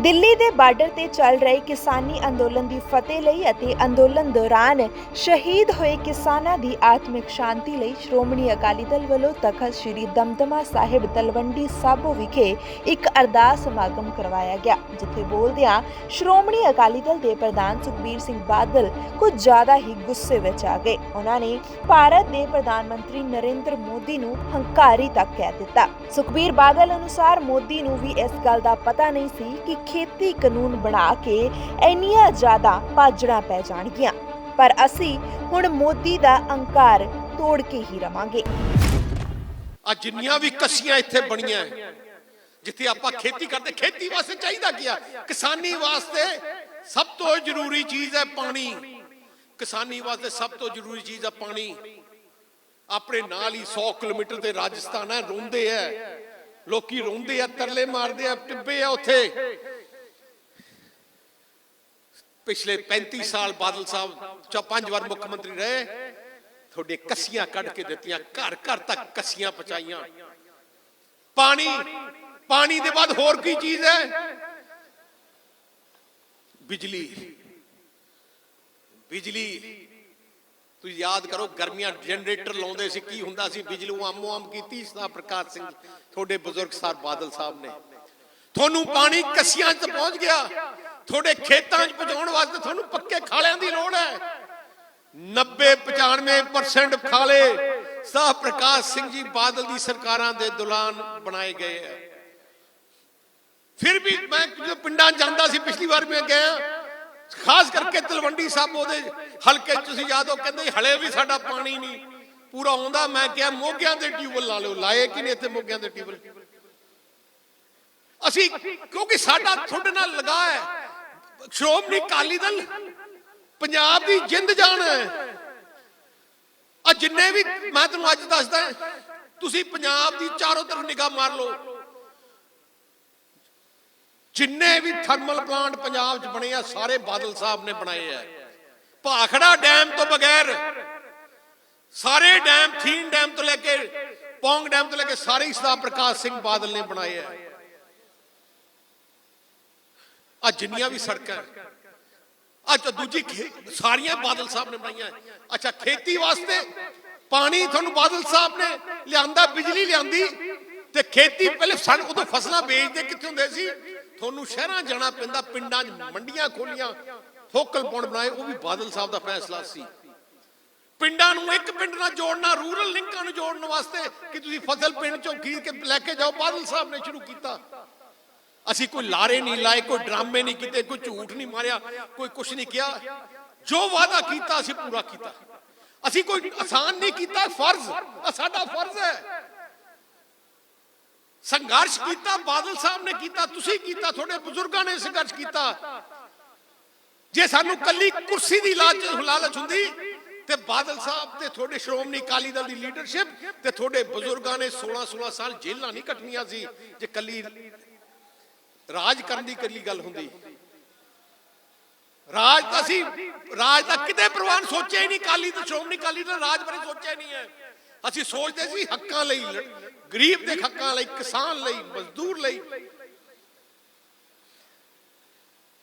ਦਿੱਲੀ ਦੇ ਬਾਰਡਰ ਤੇ ਚੱਲ ਰਹੇ ਕਿਸਾਨੀ ਅੰਦੋਲਨ ਦੀ ਫਤਿਹ ਲਈ ਅਤੇ ਅੰਦੋਲਨ ਦੌਰਾਨ ਸ਼ਹੀਦ ਹੋਏ ਕਿਸਾਨਾਂ ਦੀ ਆਤਮਿਕ ਸ਼ਾਂਤੀ ਲਈ ਸ਼੍ਰੋਮਣੀ ਅਕਾਲੀ ਦਲ ਵੱਲੋਂ ਤਖਤ ਸ੍ਰੀ ਦਮਦਮਾ ਸਾਹਿਬ ਤਲਵੰਡੀ ਸਾਬੋ ਵਿਖੇ ਇੱਕ ਅਰਦਾਸ ਸਮਾਗਮ ਕਰਵਾਇਆ ਗਿਆ, ਜਿੱਥੇ ਬੋਲਦਿਆਂ ਸ਼੍ਰੋਮਣੀ ਅਕਾਲੀ ਦਲ ਦੇ ਪ੍ਰਧਾਨ ਸੁਖਬੀਰ ਸਿੰਘ ਬਾਦਲ ਕੁਝ ਜ਼ਿਆਦਾ ਹੀ ਗੁੱਸੇ ਵਿੱਚ ਆ ਗਏ। ਉਹਨਾਂ ਨੇ ਭਾਰਤ ਦੇ ਪ੍ਰਧਾਨ ਮੰਤਰੀ ਨਰਿੰਦਰ ਮੋਦੀ ਨੂੰ ਹੰਕਾਰੀ ਤੱਕ ਕਹਿ ਦਿੱਤਾ। ਸੁਖਬੀਰ ਬਾਦਲ ਅਨੁਸਾਰ ਮੋਦੀ ਨੂੰ ਵੀ ਇਸ ਗੱਲ ਦਾ ਪਤਾ ਨਹੀਂ ਸੀ ਕਿ खेती कानून बना के ਇੰਨੀਆਂ ਜ਼ਿਆਦਾ ਭਾਜੜਾਂ ਪੈ ਜਾਣਗੀਆਂ, ਪਰ ਅਸੀਂ ਹੁਣ ਮੋਦੀ ਦਾ ਅਹੰਕਾਰ ਤੋੜ ਕੇ ਹੀ ਰਵਾਂਗੇ। ਆ ਜਿੰਨੀਆਂ ਵੀ ਕੱਸੀਆਂ ਇੱਥੇ ਬਣੀਆਂ ਜਿੱਥੇ ਆਪਾਂ ਖੇਤੀ ਕਰਦੇ, ਖੇਤੀ ਵਾਸਤੇ ਚਾਹੀਦਾ ਕੀ ਆ? ਕਿਸਾਨੀ ਵਾਸਤੇ ਸਭ ਤੋਂ ਜ਼ਰੂਰੀ ਚੀਜ਼ ਹੈ ਪਾਣੀ। ਕਿਸਾਨੀ ਵਾਸਤੇ ਸਭ ਤੋਂ ਜ਼ਰੂਰੀ ਚੀਜ਼ ਹੈ ਪਾਣੀ। ਆਪਣੇ ਨਾਲ ਹੀ 100 ਕਿਲੋਮੀਟਰ ਤੇ ਰਾਜਸਥਾਨ ਹੈ, ਰੋਂਦੇ ਹੈ ਲੋਕੀ, ਰੋਂਦੇ ਆ, ਤਰਲੇ ਮਾਰਦੇ ਆ, ਟਿੱਬੇ ਆ ਉੱਥੇ। ਪਿਛਲੇ 35 ਸਾਲ ਬਾਦਲ ਸਾਹਿਬ 5 ਵਾਰ ਮੁੱਖ ਮੰਤਰੀ ਰਹੇ, ਤੁਹਾਡੇ ਕੱਸੀਆਂ ਕੱਢ ਕੇ ਦਿੱਤੀਆਂ, ਘਰ ਘਰ ਤੱਕ ਕੱਸੀਆਂ ਪਹੁੰਚਾਈਆਂ। ਪਾਣੀ, ਪਾਣੀ ਦੇ ਬਾਅਦ ਹੋਰ ਕੀ ਚੀਜ਼ ਹੈ? ਬਿਜਲੀ। ਬਿਜਲੀ ਤੁਸੀਂ ਯਾਦ ਕਰੋ, ਗਰਮੀਆਂ ਜਨਰੇਟਰ ਲਾਉਂਦੇ ਸੀ, ਕੀ ਹੁੰਦਾ ਸੀ? ਬਿਜਲੀ ਆਮੋ ਆਮ ਕੀਤੀ ਸਦਾ ਪ੍ਰਕਾਸ਼ ਸਿੰਘ ਤੁਹਾਡੇ ਬਜ਼ੁਰਗ ਸਾਹਿਬ ਬਾਦਲ ਸਾਹਿਬ ਨੇ। ਤੁਹਾਨੂੰ ਪਾਣੀ ਕੱਸੀਆਂ 'ਚ ਪਹੁੰਚ ਗਿਆ, ਤੁਹਾਡੇ ਖੇਤਾਂ 'ਚ ਪਹੁੰਚਾਉਣ ਵਾਸਤੇ ਤੁਹਾਨੂੰ ਪੱਕੇ ਖਾਲਿਆਂ ਦੀ ਲੋੜ ਹੈ। 90-95% ਖਾਲੇ ਸਾਹਿਬ ਪ੍ਰਕਾਸ਼ ਸਿੰਘ ਜੀ ਬਾਦਲ ਦੀ ਸਰਕਾਰਾਂ ਦੇ ਦੌਰਾਨ ਬਣਾਏ ਗਏ ਹੈ। ਫਿਰ ਵੀ ਮੈਂ ਜਦੋਂ ਪਿੰਡਾਂ ਜਾਂਦਾ ਸੀ, ਪਿਛਲੀ ਵਾਰ ਮੈਂ ਗਿਆ, ਖਾਸ ਕਰਕੇ ਤਲਵੰਡੀ ਸਾਬੋ ਦੇ ਹਲਕੇ 'ਚ, ਤੁਸੀਂ ਯਾਦ ਹੋ, ਕਹਿੰਦੇ ਹਲੇ ਵੀ ਸਾਡਾ ਪਾਣੀ ਨਹੀਂ ਪੂਰਾ ਆਉਂਦਾ। ਮੈਂ ਕਿਹਾ ਮੋਗਿਆਂ ਦੇ ਟਿਊਬਲ ਲਾ ਲਓ। ਲਾਏ ਕਿ ਨਹੀਂ ਇੱਥੇ ਮੋਗਿਆਂ ਦੇ ਟਿਊਬਲ? ਅਸੀਂ ਕਿਉਂਕਿ ਸਾਡਾ ਤੁਹਾਡੇ ਨਾਲ ਲਗਾ ਹੈ। ਸ਼੍ਰੋਮਣੀ ਅਕਾਲੀ ਦਲ ਪੰਜਾਬ ਦੀ ਜਿੰਦ ਜਾਨ ਹੈ। ਆ ਜਿੰਨੇ ਵੀ ਮੈਂ ਤੁਹਾਨੂੰ ਅੱਜ ਦੱਸਦਾ, ਤੁਸੀਂ ਪੰਜਾਬ ਦੀ ਚਾਰੋਂ ਤਰਫ ਨਿਗਾਹ ਮਾਰ ਲਓ, ਜਿੰਨੇ ਵੀ ਥਰਮਲ ਪਲਾਂਟ ਪੰਜਾਬ 'ਚ ਬਣੇ ਆ ਸਾਰੇ ਬਾਦਲ ਸਾਹਿਬ ਨੇ ਬਣਾਏ ਆ। ਭਾਖੜਾ ਡੈਮ ਤੋਂ ਬਗੈਰ ਸਾਰੇ ਡੈਮ, ਥੀਨ ਡੈਮ ਤੋਂ ਲੈ ਕੇ ਪੌਂਗ ਡੈਮ ਤੋਂ ਲੈ ਕੇ ਸਾਰੇ ਹੀ ਸਰਦਾਰ ਪ੍ਰਕਾਸ਼ ਸਿੰਘ ਬਾਦਲ ਨੇ ਬਣਾਏ ਆ। ਆ ਜਿੰਨੀਆਂ ਵੀ ਸੜਕਾਂ ਅੱਜ ਦੂਜੀ ਸਾਰੀਆਂ ਬਾਦਲ ਸਾਹਿਬ ਨੇ ਬਣਾਈਆਂ। ਅੱਛਾ, ਖੇਤੀ ਵਾਸਤੇ ਪਾਣੀ ਤੁਹਾਨੂੰ ਬਾਦਲ ਸਾਹਿਬ ਨੇ ਲਿਆਂਦਾ, ਬਿਜਲੀ ਲਿਆਂਦੀ, ਤੇ ਖੇਤੀ ਪਹਿਲੇ ਸਾਨੂੰ ਉਦੋਂ ਫਸਲਾਂ ਵੇਚਦੇ ਕਿੱਥੇ ਹੁੰਦੇ ਸੀ? ਤੁਹਾਨੂੰ ਸ਼ਹਿਰਾਂ ਜਾਣਾ ਪੈਂਦਾ, ਪਿੰਡਾਂ 'ਚ ਮੰਡੀਆਂ ਖੋਲੀਆਂ, ਫੋਕਲ ਪੁਆਇੰਟ ਬਣਾਏ, ਉਹ ਵੀ ਬਾਦਲ ਸਾਹਿਬ ਦਾ ਫੈਸਲਾ ਸੀ। ਪਿੰਡਾਂ ਨੂੰ ਇੱਕ ਪਿੰਡ ਨਾਲ ਜੋੜਨਾ, ਰੂਰਲ ਲਿੰਕਾਂ ਨੂੰ ਜੋੜਨ ਵਾਸਤੇ ਕਿ ਤੁਸੀਂ ਫਸਲ ਪਿੰਡ 'ਚੋਂ ਖਰੀਦ ਕੇ ਲੈ ਕੇ ਜਾਓ, ਬਾਦਲ ਸਾਹਿਬ ਨੇ ਸ਼ੁਰੂ ਕੀਤਾ। ਅਸੀਂ ਕੋਈ ਲਾਰੇ ਨਹੀਂ ਲਾਏ, ਕੋਈ ਡਰਾਮੇ ਨਹੀਂ ਕੀਤੇ, ਕੋਈ ਝੂਠ ਨਹੀਂ ਮਾਰਿਆ, ਕੋਈ ਕੁਛ ਨਹੀਂ ਕਿਹਾ। ਜੋ ਵਾਅਦਾ ਕੀਤਾ ਅਸੀਂ ਪੂਰਾ ਕੀਤਾ। ਅਸੀਂ ਕੋਈ ਆਸਾਨ ਨਹੀਂ ਕੀਤਾ, ਫਰਜ਼ ਸਾਡਾ ਫਰਜ਼ ਹੈ। ਸੰਘਰਸ਼ ਕੀਤਾ, ਬਾਦਲ ਸਾਹਿਬ ਨੇ ਕੀਤਾ, ਤੁਸੀਂ ਕੀਤਾ, ਤੁਹਾਡੇ ਬਜ਼ੁਰਗਾਂ ਨੇ ਸੰਘਰਸ਼ ਕੀਤਾ। ਜੇ ਸਾਨੂੰ ਕੱਲੀ ਕੁਰਸੀ ਦੀ ਲਾਲਚ ਹੁੰਦੀ ਤੇ ਬਾਦਲ ਸਾਹਿਬ ਤੇ ਤੁਹਾਡੇ ਸ਼੍ਰੋਮਣੀ ਅਕਾਲੀ ਦਲ ਦੀ ਲੀਡਰਸ਼ਿਪ ਤੇ ਤੁਹਾਡੇ ਬਜ਼ੁਰਗਾਂ ਨੇ 16 ਸਾਲ ਜੇਲ੍ਹਾਂ ਨਹੀਂ ਕੱਟਣੀਆਂ ਸੀ। ਜੇ ਕੱਲੀ ਰਾਜ ਕਰਨ ਦੀ ਕੱਲੀ ਗੱਲ ਹੁੰਦੀ, ਰਾਜ ਤਾਂ ਅਸੀਂ ਰਾਜ ਦਾ ਕਿਤੇ ਪ੍ਰਵਾਨ ਸੋਚਿਆ ਹੀ ਨਹੀਂ। ਅਕਾਲੀ ਤੇ ਸ਼੍ਰੋਮਣੀ ਅਕਾਲੀ ਦਲ ਰਾਜ ਬਾਰੇ ਸੋਚਿਆ ਨਹੀਂ ਹੈ। ਅਸੀਂ ਸੋਚਦੇ ਸੀ ਹੱਕਾਂ ਲਈ, ਗਰੀਬ ਦੇ ਹੱਕਾਂ ਲਈ, ਕਿਸਾਨ ਲਈ, ਮਜ਼ਦੂਰ ਲਈ।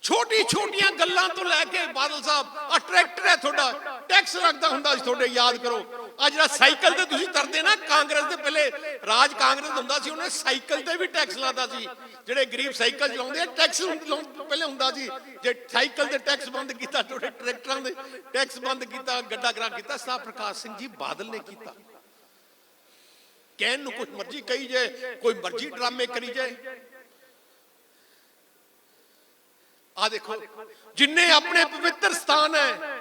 ਛੋਟੀ ਛੋਟੀਆਂ ਗੱਲਾਂ ਤੋਂ ਲੈ ਕੇ ਬਾਦਲ ਸਾਹਿਬ, ਆ ਟਰੈਕਟਰ ਹੈ ਤੁਹਾਡਾ, ਟੈਕਸ ਲੱਗਦਾ ਹੁੰਦਾ ਸੀ ਤੁਹਾਡੇ, ਯਾਦ ਕਰੋ। ਆ ਜਿਹੜਾ ਸਾਈਕਲ ਤੇ ਤੁਸੀਂ ਤਰਦੇ ਨਾ, ਕਾਂਗਰਸ ਦੇ ਪਹਿਲੇ ਰਾਜ ਕਾਂਗਰਸ ਹੁੰਦਾ ਸੀ, ਉਹਨੇ ਸਾਈਕਲ ਤੇ ਵੀ ਟੈਕਸ ਲਾਦਾ ਸੀ। ਜਿਹੜੇ ਗਰੀਬ ਸਾਈਕਲ ਚਲਾਉਂਦੇ ਆ, ਟੈਕਸ ਪਹਿਲੇ ਹੁੰਦਾ ਸੀ। ਜੇ ਸਾਈਕਲ ਤੇ ਟੈਕਸ ਬੰਦ ਕੀਤਾ, ਤੁਹਾਡੇ ਟਰੈਕਟਰਾਂ ਦੇ ਟੈਕਸ ਬੰਦ ਕੀਤਾ, ਗੱਡਾ ਗਰਾ ਕੀਤਾ, ਸਰਦਾਰ ਪ੍ਰਕਾਸ਼ ਸਿੰਘ ਜੀ ਬਾਦਲ ਨੇ ਕੀਤਾ। ਕਹਿਣ ਨੂੰ ਕੁਝ ਮਰਜ਼ੀ ਕਹੀ ਜਾਏ, ਕੋਈ ਮਰਜ਼ੀ ਡਰਾਮੇ ਕਰੀ ਜਾਏ। ਆ ਦੇਖੋ, ਜਿੰਨੇ ਆਪਣੇ ਪਵਿੱਤਰ ਸਥਾਨ ਹੈ,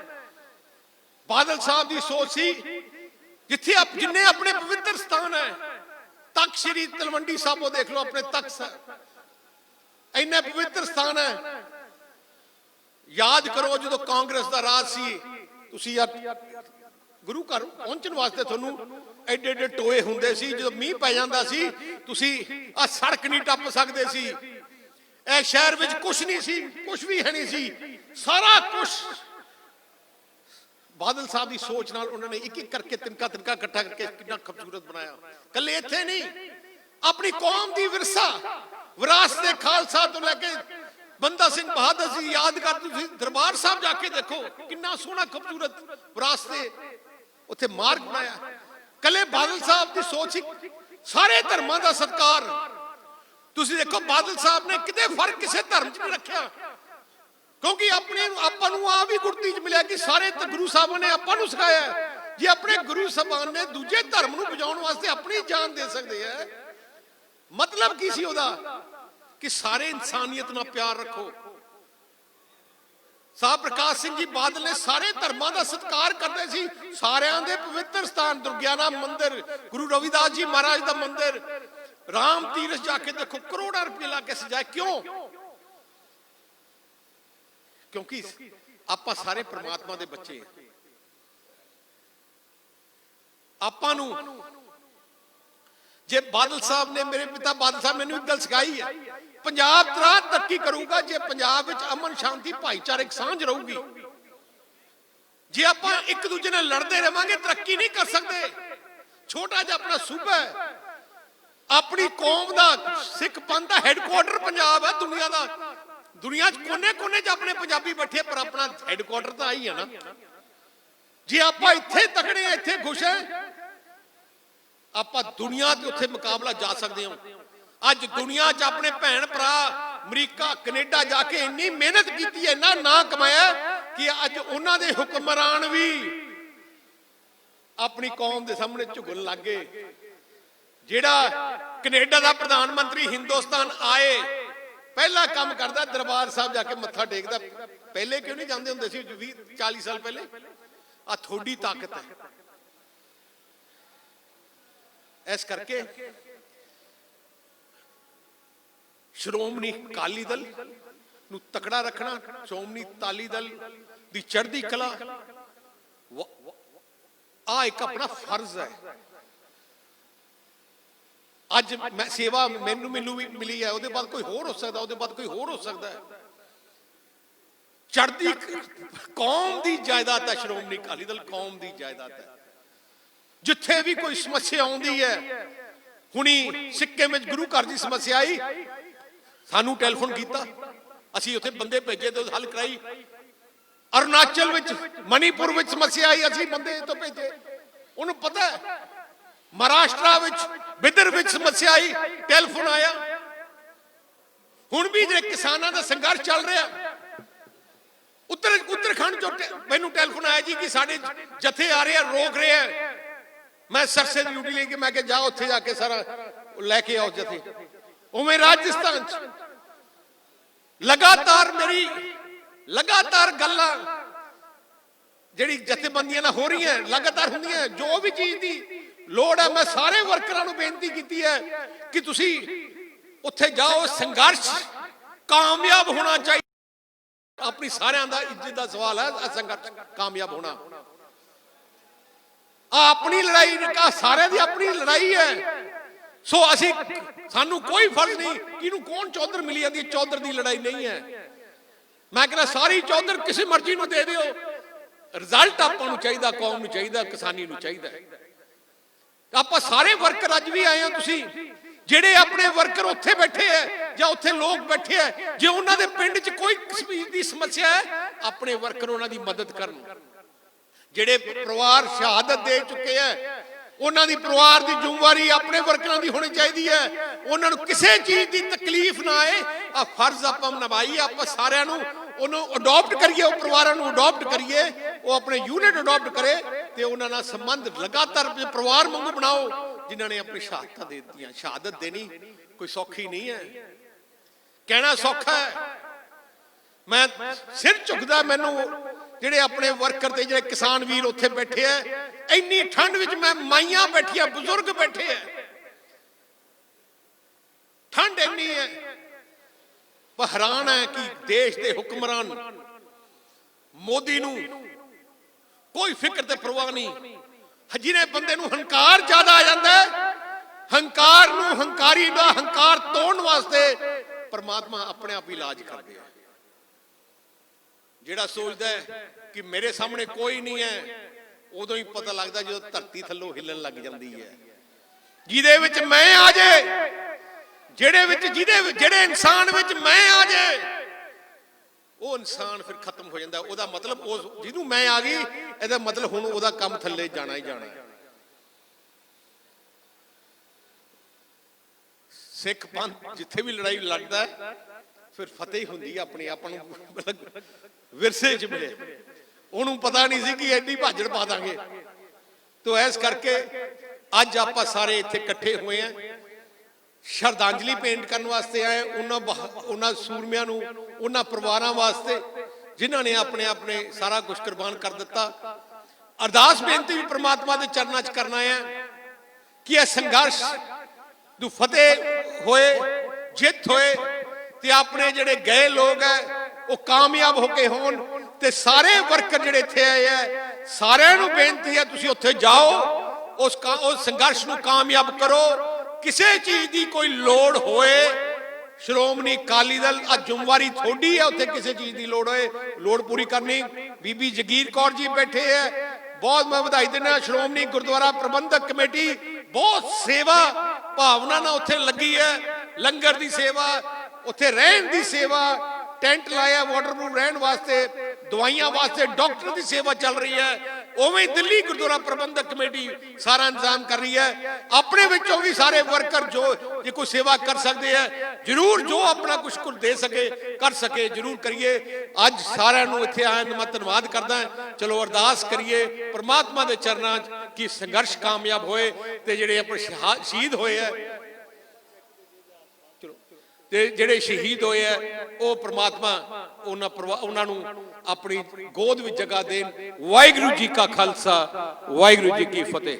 ਬਾਦਲ ਸਾਹਿਬ ਦੀ ਸੋਚ ਸੀ, ਜਿੱਥੇ ਜਿੰਨੇ ਆਪਣੇ ਪਵਿੱਤਰ ਸਥਾਨ ਹੈ, ਤਖਤ ਸ੍ਰੀ ਤਲਵੰਡੀ ਸਾਬੋ ਦੇਖ ਲਓ, ਆਪਣੇ ਤਖਤ ਇੰਨੇ ਪਵਿੱਤਰ ਸਥਾਨ ਹੈ। ਯਾਦ ਕਰੋ ਜਦੋਂ ਕਾਂਗਰਸ ਦਾ ਰਾਜ ਸੀ, ਤੁਸੀਂ ਗੁਰੂ ਘਰ ਪਹੁੰਚਣ ਵਾਸਤੇ ਤੁਹਾਨੂੰ ਐਡੇ ਐਡੇ ਟੋਏ ਹੁੰਦੇ ਸੀ। ਜਦੋਂ ਮੀਂਹ ਪੈ ਜਾਂਦਾ ਸੀ, ਤੁਸੀਂ ਆ ਸੜਕ ਨਹੀਂ ਟੱਪ ਸਕਦੇ ਸੀ। ਇਹ ਸ਼ਹਿਰ ਵਿੱਚ ਕੁਛ ਨਹੀਂ ਸੀ, ਕੁਛ ਵੀ ਹੈ ਨਹੀਂ ਸੀ, ਸਾਰਾ ਕੁਛ ਬਾਦਲ ਸਾਹਿਬ ਦੀ ਸੋਚ ਨਾਲ ਉਹਨਾਂ ਨੇ ਇੱਕ ਇੱਕ ਕਰਕੇ ਤਿਨਕਾ ਇਕੱਠਾ ਕਰਕੇ ਕਿੰਨਾ ਖੂਬਸੂਰਤ ਬਣਾਇਆ। ਕੱਲੇ ਇੱਥੇ ਨਹੀਂ, ਆਪਣੀ ਕੌਮ ਦੀ ਵਿਰਸਾ, ਵਿਰਾਸਤ ਖਾਲਸਾ ਤੋਂ ਲੈ ਕੇ ਬੰਦਾ ਸਿੰਘ ਬਹਾਦਰ ਸੀ ਯਾਦ ਕਰ, ਤੁਸੀਂ ਦਰਬਾਰ ਸਾਹਿਬ ਜਾ ਕੇ ਦੇਖੋ ਕਿੰਨਾ ਸੋਹਣਾ ਖੂਬਸੂਰਤ ਵਿਰਾਸਤੇ ਉੱਥੇ ਮਾਰਗ ਬਣਾਇਆ। ਕੱਲੇ ਬਾਦਲ ਸਾਹਿਬ ਦੀ ਸੋਚ ਸੀ ਸਾਰੇ ਧਰਮਾਂ ਦਾ ਸਤਿਕਾਰ। ਤੁਸੀਂ ਦੇਖੋ ਬਾਦਲ ਸਾਹਿਬ ਨੇ ਕਿਤੇ ਫਰਕ ਕਿਸੇ ਧਰਮ 'ਚ ਨਹੀਂ ਰੱਖਿਆ, ਕਿਉਂਕਿ ਆਪਾਂ ਨੂੰ ਆ ਵੀ ਗੁਰਤੀ 'ਚ ਮਿਲਿਆ ਕਿ ਸਾਰੇ ਗੁਰੂ ਸਾਹਿਬਾਂ ਨੇ ਆਪਾਂ ਨੂੰ ਸਿਖਾਇਆ ਜੇ ਆਪਣੇ ਗੁਰੂ ਸਾਹਿਬਾਨ ਨੇ ਦੂਜੇ ਧਰਮ ਨੂੰ ਬਚਾਉਣ ਵਾਸਤੇ ਆਪਣੀ ਜਾਨ ਦੇ ਸਕਦੇ ਆ। ਮਤਲਬ ਕੀ ਸੀ ਉਹਦਾ? ਕਿ ਸਾਰੇ ਇਨਸਾਨੀਅਤ ਨਾਲ ਪਿਆਰ ਰੱਖੋ। ਸਾਹਿਬ ਪ੍ਰਕਾਸ਼ ਸਿੰਘ ਜੀ ਬਾਦਲ ਨੇ ਸਾਰੇ ਧਰਮਾਂ ਦਾ ਸਤਿਕਾਰ ਕਰਦੇ ਸੀ। ਸਾਰਿਆਂ ਦੇ ਪਵਿੱਤਰ ਸਥਾਨ ਦੁਰਗਿਆਨਾ ਮੰਦਿਰ, ਗੁਰੂ ਰਵਿਦਾਸ ਜੀ ਮਹਾਰਾਜ ਦਾ ਮੰਦਿਰ, ਰਾਮ ਤੀਰਥ ਜਾ ਕੇ ਦੇਖੋ ਕਰੋੜਾਂ ਰੁਪਏ ਲਾ ਕੇ ਸਜਾਏ। ਕਿਉਂ? ਕਿਉਂਕਿ ਆਪਾਂ ਸਾਰੇ ਪ੍ਰਮਾਤਮਾ ਦੇ ਬੱਚੇ ਹਾਂ। ਆਪਾਂ ਨੂੰ ਜੇ ਬਾਦਲ ਸਾਹਿਬ ਨੇ, ਮੇਰੇ ਪਿਤਾ ਬਾਦਲ ਸਾਹਿਬ ਮੈਨੂੰ ਇੱਕ ਗੱਲ ਸਿਖਾਈ ਹੈ, ਪੰਜਾਬ ਤਰੱਕੀ ਕਰੂਗਾ ਜੇ ਪੰਜਾਬ ਵਿੱਚ ਅਮਨ ਸ਼ਾਂਤੀ ਭਾਈਚਾਰਕ ਸਾਂਝ ਰਹੂਗੀ। ਜੇ ਆਪਾਂ ਇੱਕ ਦੂਜੇ ਨਾਲ ਲੜਦੇ ਰਵਾਂਗੇ ਤਰੱਕੀ ਨਹੀਂ ਕਰ ਸਕਦੇ। ਛੋਟਾ ਜਿਹਾ ਆਪਣਾ ਸੂਬਾ ਹੈ, ਆਪਣੀ ਕੌਮ ਦਾ ਸਿੱਖ ਪੰਥ ਦਾ ਹੈੱਡਕੁਆਟਰ ਪੰਜਾਬ ਹੈ ਦੁਨੀਆ ਦਾ। ਦੁਨੀਆ 'ਚ ਕੋਨੇ-ਕੋਨੇ 'ਚ ਆਪਣੇ ਪੰਜਾਬੀ ਬੈਠੇ, ਪਰ ਆਪਣਾ ਹੈੱਡਕੁਆਟਰ ਤਾਂ ਆਈ ਹੈ ਨਾ। ਜੇ ਆਪਾਂ ਇੱਥੇ ਤਕੜੇ ਆ, ਇੱਥੇ ਖੁਸ਼ ਹੈ, ਆਪਾਂ ਦੁਨੀਆ ਤੇ ਉੱਥੇ ਮੁਕਾਬਲਾ ਜਾ ਸਕਦੇ ਹਾਂ। ਅੱਜ ਦੁਨੀਆ 'ਚ ਆਪਣੇ ਭੈਣ ਭਰਾ ਅਮਰੀਕਾ ਕੈਨੇਡਾ ਜਾ ਕੇ ਇੰਨੀ ਮਿਹਨਤ ਕੀਤੀ ਹੈ, ਇੰਨਾ ਨਾਂ ਕਮਾਇਆ ਕਿ ਅੱਜ ਉਹਨਾਂ ਦੇ ਹੁਕਮਰਾਨ ਵੀ ਆਪਣੀ ਕੌਮ ਦੇ ਸਾਹਮਣੇ ਝੁਕਣ ਲੱਗ ਗਏ। ਜਿਹੜਾ ਕੈਨੇਡਾ ਦਾ ਪ੍ਰਧਾਨ ਮੰਤਰੀ ਹਿੰਦੁਸਤਾਨ ਆਏ, ਪਹਿਲਾ ਕੰਮ ਕਰਦਾ ਦਰਬਾਰ ਸਾਹਿਬ ਜਾ ਕੇ ਮੱਥਾ ਟੇਕਦਾ। ਪਹਿਲੇ ਕਿਉਂ ਨਹੀਂ ਜਾਂਦੇ ਹੁੰਦੇ ਸੀ? 20-40 ਸਾਲ ਪਹਿਲੇ। ਆ ਥੋੜੀ ਤਾਕਤ ਹੈ। ਇਸ ਕਰਕੇ ਸ਼੍ਰੋਮਣੀ ਅਕਾਲੀ ਦਲ ਨੂੰ ਤਕੜਾ ਰੱਖਣਾ, ਸ਼੍ਰੋਮਣੀ ਅਕਾਲੀ ਦਲ ਦੀ ਚੜ੍ਹਦੀ ਕਲਾ, ਆ ਇੱਕ ਆਪਣਾ ਫਰਜ਼ ਹੈ। ਅੱਜ ਮੈਂ ਸੇਵਾ ਮੈਨੂੰ ਵੀ ਮਿਲੀ ਹੈ, ਉਹਦੇ ਬਾਅਦ ਕੋਈ ਹੋਰ ਹੋ ਸਕਦਾ, ਉਹਦੇ ਬਾਅਦ ਕੋਈ ਹੋਰ ਹੋ ਸਕਦਾ ਹੈ। ਚੜ੍ਹਦੀ ਕੌਮ ਦੀ ਜਾਇਦਾਦ ਹੈ ਸ਼੍ਰੋਮਣੀ ਅਕਾਲੀ ਦਲ, ਕੌਮ ਦੀ ਜਾਇਦਾਦ ਹੈ। ਜਿੱਥੇ ਵੀ ਕੋਈ ਸਮੱਸਿਆ ਆਉਂਦੀ ਹੈ, ਹੁਣੀ ਸਿੱਕਿਮ ਵਿੱਚ ਗੁਰੂ ਘਰ ਦੀ ਸਮੱਸਿਆ ਆਈ, ਸਾਨੂੰ ਟੈਲੀਫੋਨ ਕੀਤਾ, ਅਸੀਂ ਉੱਥੇ ਬੰਦੇ ਭੇਜੇ ਤੇ ਹੱਲ ਕਰਾਈ। ਅਰੁਣਾਚਲ ਵਿੱਚ, ਮਨੀਪੁਰ ਵਿੱਚ ਸਮੱਸਿਆ ਆਈ, ਅਸੀਂ ਬੰਦੇ ਤੋਂ ਭੇਜੇ, ਉਹਨੂੰ ਪਤਾ ਹੈ। ਮਹਾਰਾਸ਼ਟਰ ਵਿੱਚ, ਬਿਦਰ ਵਿੱਚ ਸਮੱਸਿਆ ਆਈ, ਟੈਲੀਫੋਨ ਆਇਆ। ਹੁਣ ਵੀ ਜੇ ਕਿਸਾਨਾਂ ਦਾ ਸੰਘਰਸ਼ ਚੱਲ ਰਿਹਾ, ਉੱਤਰਾਖੰਡ ਚੋਂ ਮੈਨੂੰ ਟੈਲੀਫੋਨ ਆਇਆ ਜੀ ਕਿ ਸਾਡੇ ਜਥੇ ਆ ਰਹੇ ਆ, ਰੋਕ ਰਹੇ ਆ। ਮੈਂ ਸਰਸੇ ਦੀ ਡਿਊਟੀ ਲੈ ਕੇ ਮੈਂ ਕਿਹਾ ਜਾ ਉੱਥੇ ਜਾ ਕੇ ਸਾਰਾ ਲੈ ਕੇ ਆਓ ਜਥੇ। ਉਵੇਂ ਰਾਜਸਥਾਨ ਚ ਲਗਾਤਾਰ ਗੱਲਾਂ ਜਿਹੜੀ ਜਥੇਬੰਦੀਆਂ ਨਾਲ ਹੋ ਰਹੀਆਂ ਲਗਾਤਾਰ ਹੁੰਦੀਆਂ। ਜੋ ਵੀ ਚੀਜ਼ ਦੀ ਲੋੜ ਹੈ, ਮੈਂ ਸਾਰੇ ਵਰਕਰਾਂ ਨੂੰ ਬੇਨਤੀ ਕੀਤੀ ਹੈ ਕਿ ਤੁਸੀਂ ਉੱਥੇ ਜਾਓ। ਸੰਘਰਸ਼ ਕਾਮਯਾਬ ਹੋਣਾ ਚਾਹੀਦਾ। ਆਪਣੀ ਸਾਰਿਆਂ ਦਾ ਇੱਜ਼ਤ ਦਾ ਸਵਾਲ ਹੈ, ਸੰਘਰਸ਼ ਕਾਮਯਾਬ ਹੋਣਾ। ਆਪਣੀ ਲੜਾਈ, ਸਾਰਿਆਂ ਦੀ ਆਪਣੀ ਲੜਾਈ ਹੈ। ਸੋ ਸਾਨੂੰ ਕੋਈ ਫਰਜ਼ ਨਹੀਂ ਕਿਹਨੂੰ ਕੌਣ ਚੌਧਰ ਮਿਲੀ ਜਾਂਦੀ, ਚੌਧਰ ਦੀ ਲੜਾਈ ਨਹੀਂ ਹੈ। ਮੈਂ ਕਹਿੰਦਾ ਸਾਰੀ ਚੌਧਰ ਕਿਸੇ ਮਰਜ਼ੀ ਨੂੰ ਦੇ ਦਿਓ, ਰਿਜ਼ਲਟ ਆਪਾਂ ਨੂੰ ਚਾਹੀਦਾ, ਕੌਮ ਨੂੰ ਚਾਹੀਦਾ, ਕਿਸਾਨੀ ਨੂੰ ਚਾਹੀਦਾ। ਆਪਾਂ ਸਾਰੇ ਵਰਕਰ ਅੱਜ ਵੀ ਆਏ ਆ। ਤੁਸੀਂ ਜਿਹੜੇ ਆਪਣੇ ਵਰਕਰ ਉੱਥੇ ਬੈਠੇ ਹੈ ਜਾਂ ਉੱਥੇ ਲੋਕ ਬੈਠੇ ਹੈ, ਜੇ ਉਹਨਾਂ ਦੇ ਪਿੰਡ 'ਚ ਕੋਈ ਕਿਸਮ ਦੀ ਸਮੱਸਿਆ ਹੈ, ਆਪਣੇ ਵਰਕਰ ਉਹਨਾਂ ਦੀ ਮਦਦ ਕਰਨ। ਜਿਹੜੇ ਪਰਿਵਾਰ ਸ਼ਹਾਦਤ ਦੇ ਚੁੱਕੇ ਹੈ, ਉਹਨਾਂ ਦੀ ਪਰਿਵਾਰ ਦੀ ਜ਼ਿੰਮੇਵਾਰੀ ਆਪਣੇ ਵਰਕਰਾਂ ਦੀ ਹੋਣੀ ਚਾਹੀਦੀ ਹੈ। ਉਹਨਾਂ ਨੂੰ ਕਿਸੇ ਚੀਜ਼ ਦੀ ਤਕਲੀਫ ਨਾ ਆਏ, ਆ ਫਰਜ਼ ਆਪਾਂ ਨਿਭਾਈਏ। ਆਪਾਂ ਸਾਰਿਆਂ ਨੂੰ ਉਹਨੂੰ ਅਡਾਪਟ ਕਰੀਏ, ਉਹ ਪਰਿਵਾਰਾਂ ਨੂੰ ਅਡਾਪਟ ਕਰੀਏ, ਉਹ ਆਪਣੇ ਯੂਨਿਟ ਅਡਾਪਟ ਕਰੇ ਤੇ ਉਹਨਾਂ ਨਾਲ ਸੰਬੰਧ ਲਗਾਤਾਰ ਪਰਿਵਾਰ ਵਾਂਗੂ ਬਣਾਓ, ਜਿਨ੍ਹਾਂ ਨੇ ਆਪਣੀ ਸ਼ਹਾਦਤਾਂ ਦੇ ਦਿੱਤੀਆਂ। ਸ਼ਹਾਦਤ ਦੇਣੀ ਕੋਈ ਸੌਖੀ ਨਹੀਂ ਹੈ, ਕਹਿਣਾ ਸੌਖਾ ਹੈ। ਮੈਂ ਸਿਰ ਝੁਕਦਾ, ਮੈਨੂੰ ਜਿਹੜੇ ਆਪਣੇ ਵਰਕਰ ਤੇ ਜਿਹੜੇ ਕਿਸਾਨ ਵੀਰ ਉੱਥੇ ਬੈਠੇ ਆ, ਇੰਨੀ ਠੰਡ ਵਿੱਚ ਮੈਂ ਮਾਈਆਂ ਬੈਠੀਆਂ, ਬਜ਼ੁਰਗ ਬੈਠੇ ਆ, ਠੰਡ ਇੰਨੀ ਹੈ। ਪਰ ਹੈਰਾਨ ਹੈ ਕਿ ਦੇਸ਼ ਦੇ ਹੁਕਮਰਾਨ ਮੋਦੀ ਨੂੰ ਕੋਈ ਫਿਕਰ ਤੇ ਪਰਵਾਹ ਨਹੀਂ। ਜਿਹਨੇ ਬੰਦੇ ਨੂੰ ਹੰਕਾਰ ਜ਼ਿਆਦਾ ਆ ਜਾਂਦਾ ਹੈ, ਹੰਕਾਰ ਨੂੰ, ਹੰਕਾਰੀ ਦਾ ਹੰਕਾਰ ਤੋੜਨ ਵਾਸਤੇ ਪਰਮਾਤਮਾ ਆਪਣੇ ਆਪ ਇਲਾਜ ਕਰਦੇ ਆ। ਜਿਹੜਾ ਸੋਚਦਾ ਹੈ ਕਿ ਮੇਰੇ ਸਾਹਮਣੇ ਕੋਈ ਨਹੀਂ ਹੈ, ਉਦੋਂ ਹੀ ਪਤਾ ਲੱਗਦਾ ਜਦੋਂ ਧਰਤੀ ਥੱਲੋਂ ਹਿੱਲਣ ਲੱਗ ਜਾਂਦੀ ਹੈ। ਜਿਹਦੇ ਵਿੱਚ ਮੈਂ ਆ ਜਾਏ, ਜਿਹੜੇ ਇਨਸਾਨ ਵਿੱਚ ਮੈਂ ਆ ਜਾਏ, ਉਹ ਇਨਸਾਨ ਫਿਰ ਖਤਮ ਹੋ ਜਾਂਦਾ। ਉਹਦਾ ਮਤਲਬ ਉਸ ਜਿਹਨੂੰ ਮੈਂ ਆ ਗਈ, ਇਹਦਾ ਮਤਲਬ ਹੁਣ ਉਹਦਾ ਕੰਮ ਥੱਲੇ ਜਾਣਾ ਹੀ ਜਾਣਾ। ਸਿੱਖ ਪੰਥ ਜਿੱਥੇ ਵੀ ਲੜਾਈ ਲੜਦਾ ਫਿਰ ਫਤਿਹ ਹੁੰਦੀ ਹੈ ਆਪਣੀ ਆਪ ਨੂੰ, ਵਿਰਸੇ ਚ ਮਿਲੇ। ਉਹਨੂੰ ਪਤਾ ਨਹੀਂ ਸੀ ਕਿ ਐਡੀ ਭਾਜੜ ਪਾ ਦਾਂਗੇ। ਤੋ ਇਸ ਕਰਕੇ ਅੱਜ ਆਪਾਂ ਸਾਰੇ ਇੱਥੇ ਇਕੱਠੇ ਹੋਏ ਆ, ਸ਼ਰਧਾਂਜਲੀ ਭੇਂਟ ਕਰਨ ਵਾਸਤੇ ਆਏ ਉਹਨਾਂ ਸੂਰਮਿਆਂ ਨੂੰ, ਉਹਨਾਂ ਪਰਿਵਾਰਾਂ ਵਾਸਤੇ ਜਿਨ੍ਹਾਂ ਨੇ ਆਪਣੇ ਆਪਣੇ ਸਾਰਾ ਕੁਝ ਕੁਰਬਾਨ ਕਰ ਦਿੱਤਾ। ਅਰਦਾਸ ਬੇਨਤੀ ਵੀ ਪ੍ਰਮਾਤਮਾ ਦੇ ਚਰਨਾਂ 'ਚ ਕਰਨਾ ਹੈ ਕਿ ਇਹ ਸੰਘਰਸ਼ ਨੂੰ ਫਤਿਹ ਹੋਏ, ਜਿੱਤ ਹੋਏ ਤੇ ਆਪਣੇ ਜਿਹੜੇ ਗਏ ਲੋਕ ਹੈ ਉਹ ਕਾਮਯਾਬ ਹੋ ਕੇ ਹੋਣ। ਤੇ ਸਾਰੇ ਵਰਕਰ ਜਿਹੜੇ ਇੱਥੇ ਆਏ ਹੈ, ਸਾਰਿਆਂ ਨੂੰ ਬੇਨਤੀ ਹੈ ਤੁਸੀਂ ਉੱਥੇ ਜਾਓ, ਉਸ ਸੰਘਰਸ਼ ਨੂੰ ਕਾਮਯਾਬ ਕਰੋ। ਕਿਸੇ ਚੀਜ਼ ਦੀ ਕੋਈ ਲੋੜ ਹੋਏ, ਸ਼੍ਰੋਮਣੀ ਅਕਾਲੀ ਦਲ ਅੱਜ ਜ਼ਿੰਮੇਵਾਰੀ ਤੁਹਾਡੀ ਹੈ, ਉੱਥੇ ਕਿਸੇ ਚੀਜ਼ ਦੀ ਲੋੜ ਹੋਏ ਲੋੜ ਪੂਰੀ ਕਰਨੀ। ਬੀਬੀ ਜਗੀਰ ਕੌਰ ਜੀ ਬੈਠੇ ਹੈ, ਬਹੁਤ ਮੈਂ ਵਧਾਈ ਦਿੰਦਾ। ਸ਼੍ਰੋਮਣੀ ਗੁਰਦੁਆਰਾ ਪ੍ਰਬੰਧਕ ਕਮੇਟੀ ਬਹੁਤ ਸੇਵਾ ਭਾਵਨਾ ਨਾਲ ਉੱਥੇ ਲੱਗੀ ਹੈ, ਲੰਗਰ ਦੀ ਸੇਵਾ, ਉੱਥੇ ਰਹਿਣ ਦੀ ਸੇਵਾ, ਟੈਂਟ ਲਾਇਆ ਵਾਟਰਪ੍ਰੂਫ ਰਹਿਣ ਵਾਸਤੇ, ਦਵਾਈਆਂ ਵਾਸਤੇ, ਡਾਕਟਰ ਦੀ ਸੇਵਾ ਚੱਲ ਰਹੀ ਹੈ। ਉਵੇਂ ਦਿੱਲੀ ਗੁਰਦੁਆਰਾ ਪ੍ਰਬੰਧਕ ਕਮੇਟੀ ਸਾਰਾ ਇੰਤਜ਼ਾਮ ਕਰ ਰਹੀ ਹੈ। ਆਪਣੇ ਵਿੱਚੋਂ ਵੀ ਸਾਰੇ ਵਰਕਰ ਜੋ ਜੇ ਕੋਈ ਸੇਵਾ ਕਰ ਸਕਦੇ ਹੈ, ਜਰੂਰ ਜੋ ਆਪਣਾ ਕੁਝ ਦੇ ਸਕੇ ਕਰ ਸਕੇ ਜਰੂਰ ਕਰੀਏ। ਅੱਜ ਸਾਰਿਆਂ ਨੂੰ ਇੱਥੇ ਆਉਣ ਦਾ ਮੈਂ ਧੰਨਵਾਦ ਕਰਦਾ। ਚਲੋ ਅਰਦਾਸ ਕਰੀਏ ਪ੍ਰਮਾਤਮਾ ਦੇ ਚਰਨਾਂ 'ਚ ਕਿ ਸੰਘਰਸ਼ ਕਾਮਯਾਬ ਹੋਏ ਤੇ ਜਿਹੜੇ ਆਪਣੇ ਸ਼ਹੀਦ ਹੋਏ ਹੈ, ਤੇ ਜਿਹੜੇ ਸ਼ਹੀਦ ਹੋਏ ਆ ਉਹ ਪ੍ਰਮਾਤਮਾ ਉਹਨਾਂ ਨੂੰ ਆਪਣੀ ਗੋਦ ਵਿੱਚ ਜਗ੍ਹਾ ਦੇਣ। ਵਾਹਿਗੁਰੂ ਜੀ ਕਾ ਖਾਲਸਾ, ਵਾਹਿਗੁਰੂ ਜੀ ਕੀ ਫਤਿਹ।